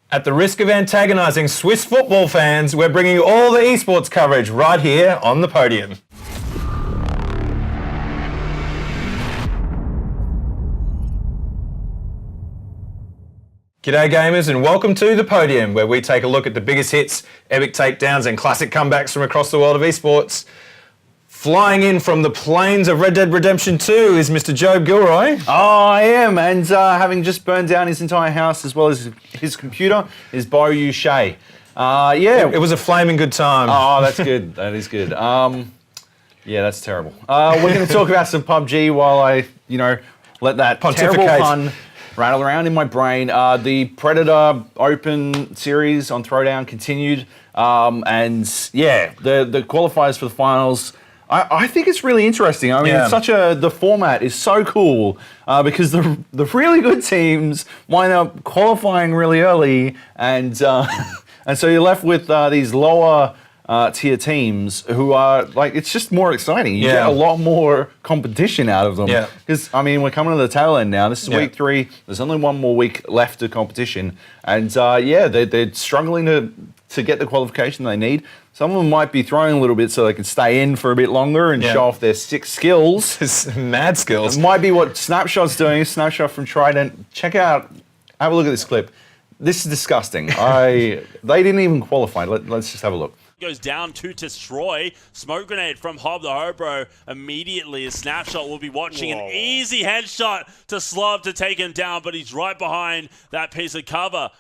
At the risk of antagonising Swiss football fans, we're bringing you all the eSports coverage right here on the Podium. G'day gamers and welcome to the Podium, where we take a look at the biggest hits, epic takedowns and classic comebacks from across the world of eSports. Flying in from the plains of Red Dead Redemption 2 is Mr. Joab Gilroy. Oh, I am, and having just burned down his entire house as well as his computer is Beau Ushay. It was a flaming good time. Oh, that's good. That is good. Yeah, that's terrible. We're going to talk about some PUBG while I, let that terrible pun rattle around in my brain. The Predator Open series on Throwdown continued, and yeah, the qualifiers for the finals. I think it's really interesting. I mean, the format is so cool because the really good teams wind up qualifying really early, and so you're left with these lower tier teams who are like, it's just more exciting. You get a lot more competition out of them. Because I mean, we're coming to the tail end now. This is week 3. There's only one more week left of competition, and they're struggling to get the qualification they need. Some of them might be throwing a little bit so they can stay in for a bit longer and show off their 6 skills. Mad skills. It might be what Snapshot's doing. Snapshot from Trident. Check out, have a look at this clip. This is disgusting. They didn't even qualify. Let's just have a look. Goes down to destroy. Smoke grenade from Hob the Hobro immediately. A Snapshot will be watching an easy headshot to Slob to take him down, but he's right behind that piece of cover.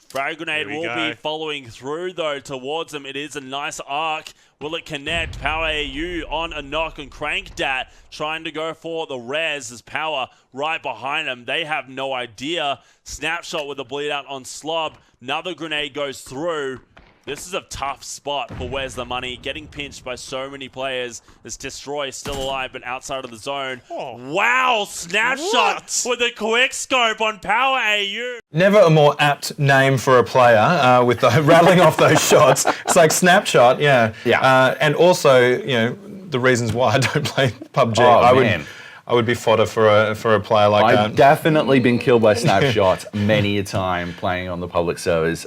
Frag grenade will be following through though towards him. It is a nice arc. Will it connect? Power AU on a knock and Crankdat trying to go for the res as Power right behind him. They have no idea. Snapshot with a bleed out on Slob. Another grenade goes through. This is a tough spot for Where's the Money. Getting pinched by so many players. This Destroy still alive, but outside of the zone. Oh. Wow, Snapshot with a quick scope on Power AU. Never a more apt name for a player with the rattling off those shots. It's like Snapshot, and also, the reasons why I don't play PUBG. I would be fodder for a player like that. I've definitely been killed by Snapshot many a time playing on the public servers.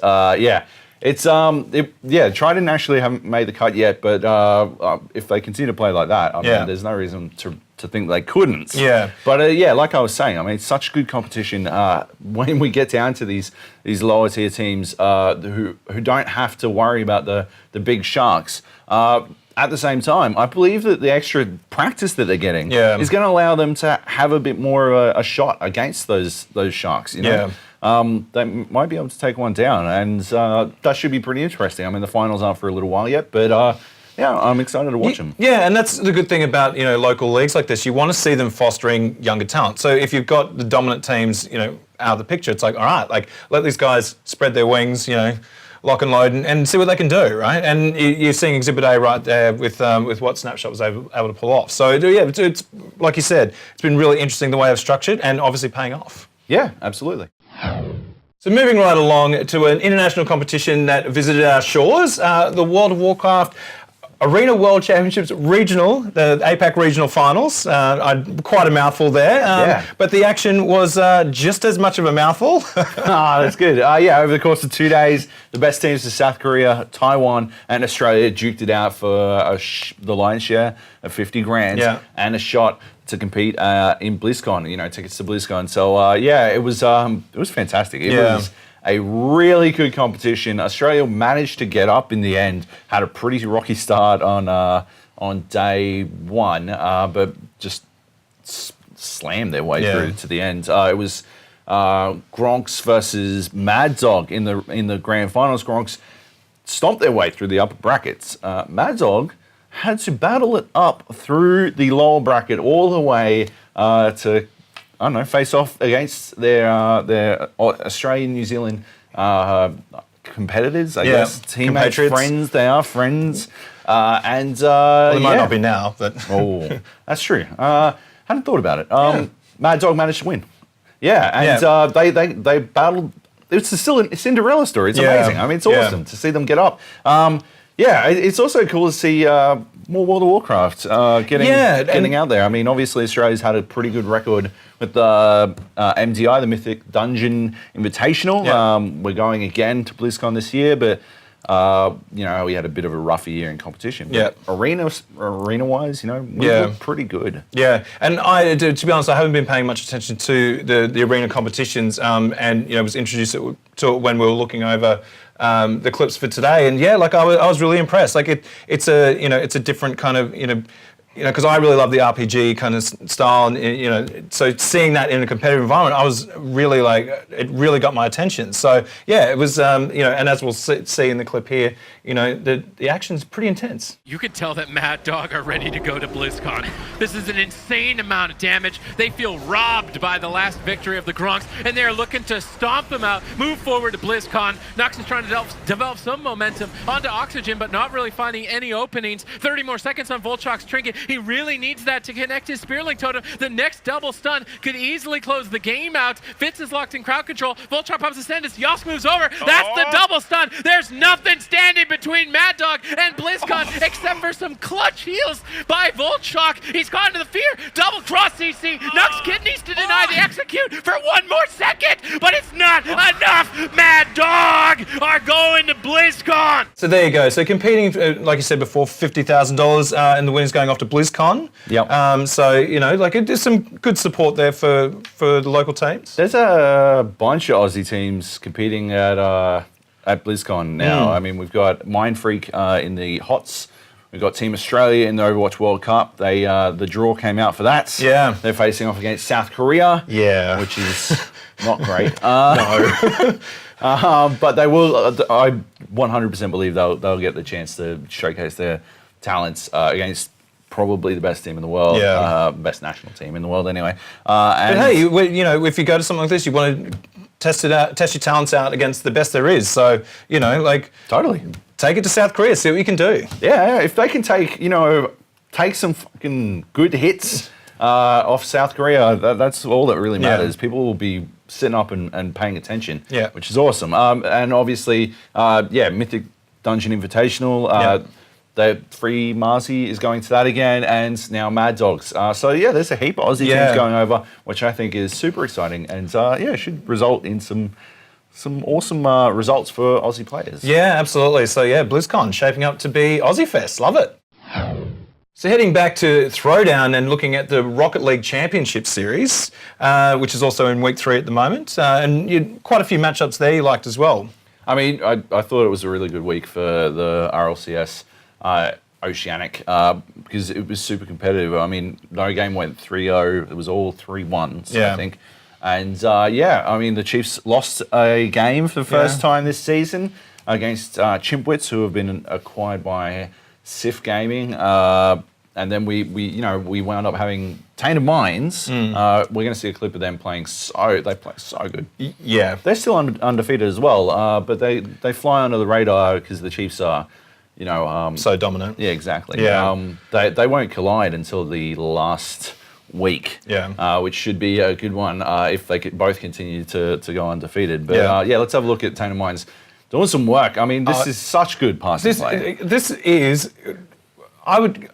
It's Trident actually haven't made the cut yet, but if they continue to play like that, I mean, there's no reason to think they couldn't. Yeah. But like I was saying, I mean, it's such good competition when we get down to these lower tier teams who don't have to worry about the big sharks. At the same time, I believe that the extra practice that they're getting is going to allow them to have a bit more of a shot against those sharks. They might be able to take one down, and that should be pretty interesting. I mean, the finals aren't for a little while yet, but I'm excited to watch them. Yeah, and that's the good thing about local leagues like this. You want to see them fostering younger talent. So if you've got the dominant teams, out of the picture, it's like, all right, like let these guys spread their wings, lock and load and see what they can do, right? And you're seeing Exhibit A right there with what Snapshot was able to pull off. So it's like you said, it's been really interesting the way they've structured and obviously paying off. Yeah, absolutely. So moving right along to an international competition that visited our shores, the World of Warcraft Arena World Championships Regional, the APAC Regional Finals. Quite a mouthful there, but the action was just as much of a mouthful. That's good. Over the course of 2 days, the best teams of South Korea, Taiwan, and Australia duked it out for the lion's share of 50 grand and a shot to compete in BlizzCon, tickets to BlizzCon. So it was fantastic. It was a really good competition. Australia managed to get up in the end, had a pretty rocky start on day 1, but just slammed their way through to the end. It was Gronks versus Mad Dog in the grand finals. Gronks stomped their way through the upper brackets. Mad Dog had to battle it up through the lower bracket all the way to, face off against their Australian, New Zealand competitors, I guess, teammates, friends. They are friends, and they might not be now, but that's true. Hadn't thought about it. Mad Dog managed to win. They battled. It's still a Cinderella story. It's amazing. I mean, it's awesome to see them get up. Yeah, it's also cool to see more World of Warcraft getting out there. I mean, obviously Australia's had a pretty good record with the MDI, the Mythic Dungeon Invitational. Yeah. We're going again to BlizzCon this year, but we had a bit of a rougher year in competition. But arena-wise, we look pretty good. Yeah, and to be honest, I haven't been paying much attention to the arena competitions, and was introduced to it when we were looking over the clips for today, and I was really impressed. Like it's a different kind of because I really love the RPG kind of style, and so seeing that in a competitive environment, I was really it really got my attention. So it was and as we'll see in the clip here, the action's pretty intense. You can tell that Mad Dog are ready to go to BlizzCon. This is an insane amount of damage. They feel robbed by the last victory of the Gronks, and they're looking to stomp them out, move forward to BlizzCon. Nox is trying to develop some momentum onto Oxygen, but not really finding any openings. 30 more seconds on Volchok's Trinket. He really needs that to connect his Spearlink Totem. The next double stun could easily close the game out. Fitz is locked in crowd control. Volchok pops Ascendus. Yosk moves over. That's the double stun. There's nothing standing between Mad Dog and BlizzCon except for some clutch heals by Volchok. He's gone to the fear. Double cross CC. Nux Kid needs to deny the execute for one more second, but it's not enough. Mad Dog are going to BlizzCon. So there you go. So competing, like you said before, $50,000, and the winner's going off to BlizzCon. Yep. So there's some good support there for the local teams. There's a bunch of Aussie teams competing at BlizzCon now. I mean, we've got Mind Freak in the HOTS. We've got Team Australia in the Overwatch World Cup. They the draw came out for that. Yeah. They're facing off against South Korea. Yeah. Which is not great. No. But they will. I 100% believe they'll get the chance to showcase their talents against probably the best team in the world, best national team in the world anyway. But hey, if you go to something like this, you want to test it out, test your talents out against the best there is. So, totally take it to South Korea, see what you can do. Yeah, if they can take some fucking good hits off South Korea, that's all that really matters. People will be sitting up and paying attention, which is awesome. And obviously, Mythic Dungeon Invitational. The Free Marzi is going to that again, and now Mad Dogs. There's a heap of Aussie teams going over, which I think is super exciting, and should result in some awesome results for Aussie players. Yeah, absolutely. So BlizzCon shaping up to be Aussie Fest. Love it. So heading back to Throwdown and looking at the Rocket League Championship Series, which is also in week 3 at the moment, and quite a few matchups there you liked as well. I mean, I thought it was a really good week for the RLCS. Oceanic, because it was super competitive. I mean, no game went 3-0. It was all 3-1s, I think. And I mean, the Chiefs lost a game for the first time this season against Chimpwits, who have been acquired by Sif Gaming. And then we wound up having Tainted Minds. We're going to see a clip of them playing they play so good. Yeah. They're still undefeated as well, but they fly under the radar because the Chiefs are so dominant. Yeah, exactly. Yeah. They won't collide until the last week. Yeah. Which should be a good one if they could both continue to go undefeated. But let's have a look at Tainted Minds doing some work. I mean, this is such good passing play. This is, probably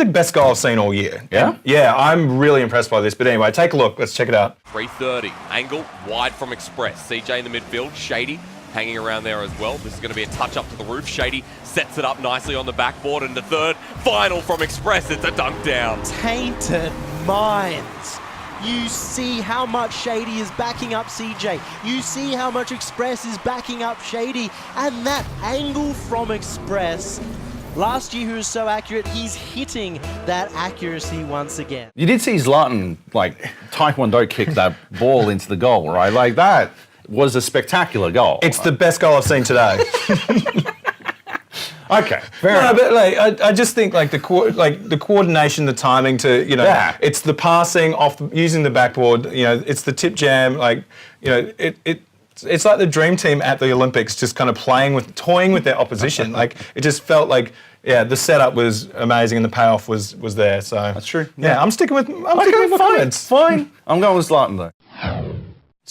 the best goal I've seen all year. Yeah? Yeah, I'm really impressed by this. But anyway, take a look. Let's check it out. 330. Angle wide from Express. CJ in the midfield. Shady hanging around there as well. This is going to be a touch up to the roof. Shady sets it up nicely on the backboard, and the third final from Express. It's a dunk down. Tainted Minds. You see how much Shady is backing up CJ. You see how much Express is backing up Shady. And that angle from Express. Last year he was so accurate, he's hitting that accuracy once again. You did see Zlatan, Taekwondo kick that ball into the goal, right? Like, that was a spectacular goal. It's the best goal I've seen today. Okay, fair enough. But I just think the coordination, the timing to it's the passing off using the backboard. It's the tip jam. It's like the dream team at the Olympics, just kind of toying with their opposition. It just felt like the setup was amazing and the payoff was there. So that's true. Yeah, I'm sticking with my comments. Fine. I'm going with Zlatan though.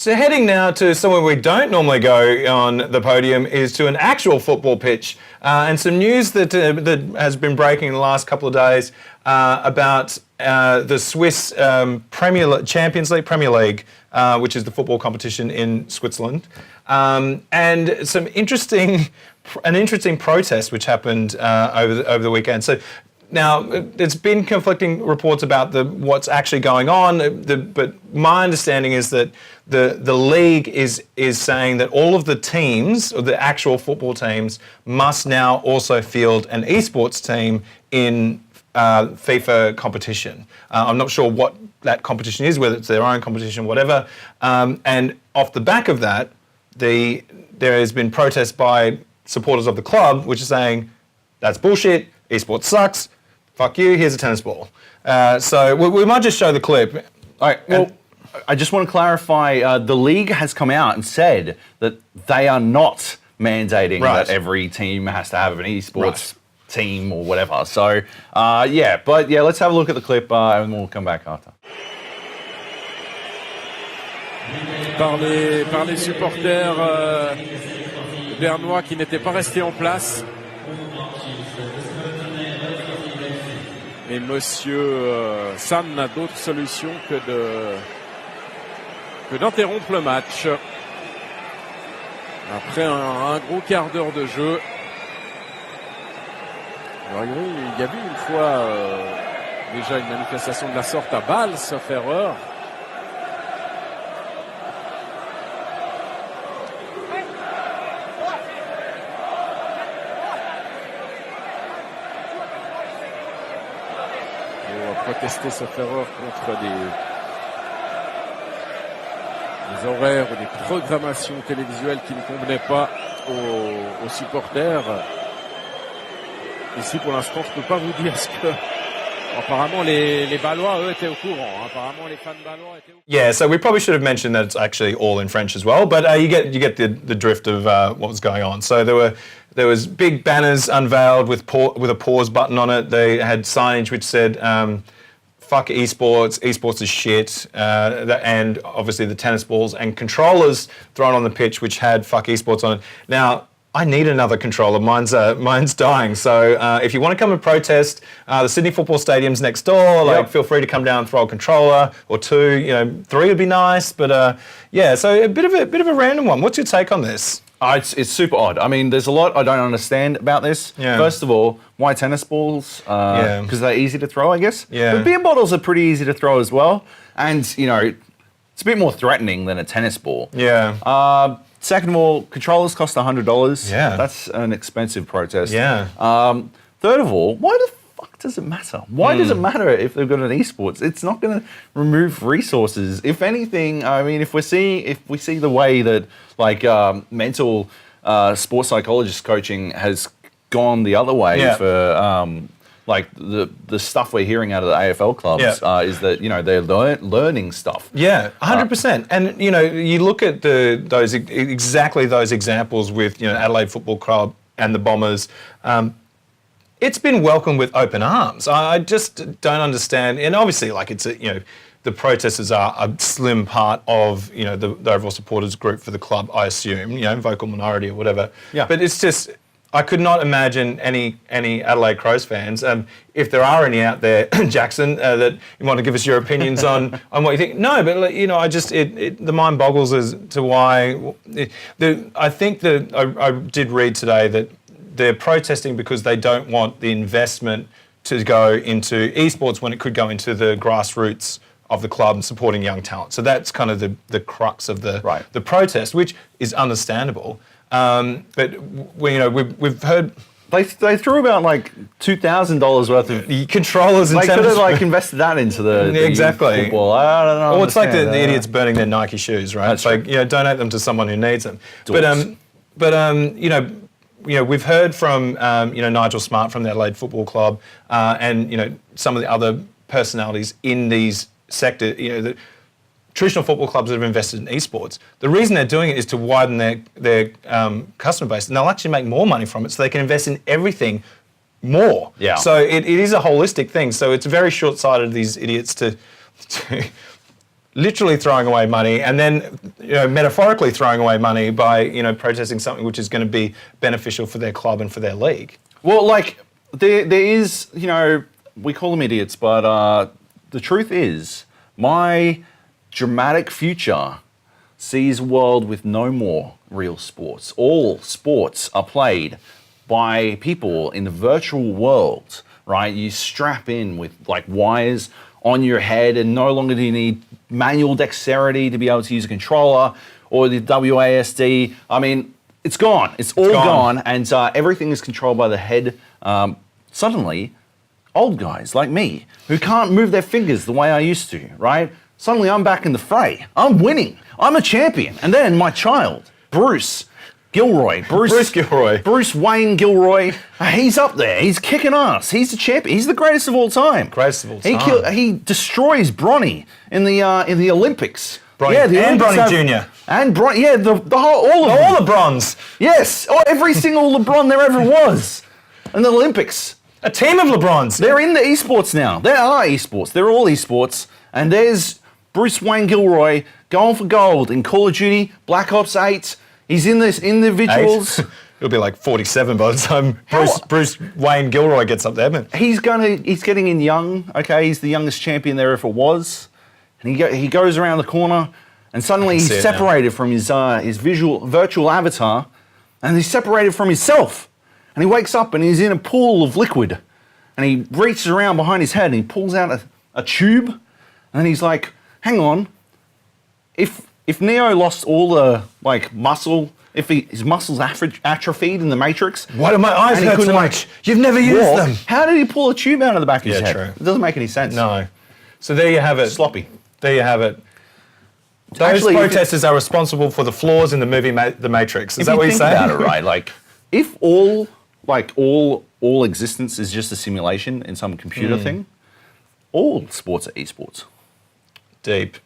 So heading now to somewhere we don't normally go on the podium is to an actual football pitch, and some news that has been breaking in the last couple of days about the Swiss Champions League, Premier League, which is the football competition in Switzerland, and an interesting protest which happened over the weekend. So. Now, there's been conflicting reports about what's actually going on, but my understanding is that the league is saying that all of the teams, or the actual football teams, must now also field an eSports team in FIFA competition. I'm not sure what that competition is, whether it's their own competition, whatever. And off the back of that, there has been protests by supporters of the club, which is saying, that's bullshit, eSports sucks, fuck you, here's a tennis ball. So we might just show the clip. All right, well, I just want to clarify, the league has come out and said that they are not mandating that every team has to have an eSports team or whatever. So, let's have a look at the clip and we'll come back after. Par les supporters bernois qui n'étaient pas restés en place. Et Monsieur Sam n'a d'autre solution que d'interrompre le match. Après un gros quart d'heure de jeu. Alors, il y a eu une fois déjà une manifestation de la sorte à Bâle, sauf erreur. Protester, sauf erreur, contre des horaires ou des programmations télévisuelles qui ne convenaient pas aux supporters. Ici, pour l'instant, je ne peux pas vous dire ce que... Apparemment, les Ballois, eux, étaient au courant. Apparemment, les fans ballois étaient au courant. Yeah, so we probably should have mentioned that it's actually all in French as well, but you get the drift of what was going on. So there was big banners unveiled with a pause button on it. They had signage which said, fuck eSports, eSports is shit, and obviously the tennis balls and controllers thrown on the pitch which had fuck eSports on it. Now, I need another controller. Mine's dying. So if you want to come and protest, the Sydney Football Stadium's next door. Feel free to come down and throw a controller or two. 3 would be nice. But so a bit of a random one. What's your take on this? It's super odd. I mean, there's a lot I don't understand about this. Yeah. First of all, why tennis balls? Because they're easy to throw, I guess. Yeah. But beer bottles are pretty easy to throw as well. And, it's a bit more threatening than a tennis ball. Yeah. Second of all, controllers cost $100. Yeah. That's an expensive protest. Yeah. Third of all, why the fuck does it matter? Why does it matter if they've got an eSports? It's not going to remove resources. If anything, I mean, if we see the way that mental sports psychologist coaching has gone the other way for the stuff we're hearing out of the AFL clubs is that they're learning stuff. Yeah, 100%. And you look at those examples with Adelaide Football Club and the Bombers. It's been welcomed with open arms. I just don't understand. And obviously, it's the protesters are a slim part of the overall supporters group for the club. I assume vocal minority or whatever. Yeah. But it's just. I could not imagine any Adelaide Crows fans, if there are any out there, Jackson, that you want to give us your opinions on what you think. No, but I just the mind boggles as to why. I think that I did read today that they're protesting because they don't want the investment to go into eSports when it could go into the grassroots of the club and supporting young talent. So that's kind of the crux of the protest, which is understandable. But we've heard they threw about $2,000 worth of controllers. And they could have invested that into the exactly. Football. I don't know. Or it's like the idiots burning their Nike shoes, right? That's it's donate them to someone who needs them. Dorks. But we've heard from Nigel Smart from the Adelaide Football Club and some of the other personalities in these sectors. The traditional football clubs that have invested in eSports, the reason they're doing it is to widen their customer base, and they'll actually make more money from it, so they can invest in everything more. Yeah. So it is a holistic thing. So it's very short-sighted of these idiots to literally throwing away money, and then metaphorically throwing away money by protesting something which is going to be beneficial for their club and for their league. Well, like there is, we call them idiots, but the truth is, my dramatic future sees a world with no more real sports. All sports are played by people in the virtual world, right? You strap in with like wires on your head, and no longer do you need manual dexterity to be able to use a controller or the WASD. I mean, it's gone. It's all gone, and everything is controlled by the head. Suddenly, old guys like me who can't move their fingers the way I used to, right? Suddenly I'm back in the fray. I'm winning. I'm a champion. And then my child, Bruce Gilroy. Bruce Gilroy. Bruce Wayne Gilroy. He's up there. He's kicking ass. He's the champion. He's the greatest of all time. Greatest of all time. He destroys Bronny in the Olympics. Bronny, yeah, and Bronny Jr. And Bronny, yeah, all the bronze. Yes, every single LeBron there ever was in the Olympics. A team of LeBrons. They're in the eSports now. There are eSports. They're all eSports. And there's Bruce Wayne Gilroy going for gold in Call of Duty, Black Ops 8. He's in this individuals. It'll be like 47 by the time Bruce Wayne Gilroy gets up there. But he's getting in young. Okay, he's the youngest champion there ever was. And he goes around the corner, and suddenly he's separated from his virtual avatar, and he's separated from himself. And he wakes up and he's in a pool of liquid, and he reaches around behind his head and he pulls out a tube, and he's like, "Hang on, if Neo lost all the muscle, if his muscles atrophied in the Matrix, why do my eyes hurt so much? You've never used them. How did he pull a tube out of the back of his head? True. It doesn't make any sense. No. So there you have it. Sloppy. There you have it. Those protesters are responsible for the flaws in the movie The Matrix. Is that what you're saying? If you think about it, right? Like, if all existence is just a simulation in some computer thing, all sports are esports. Deep.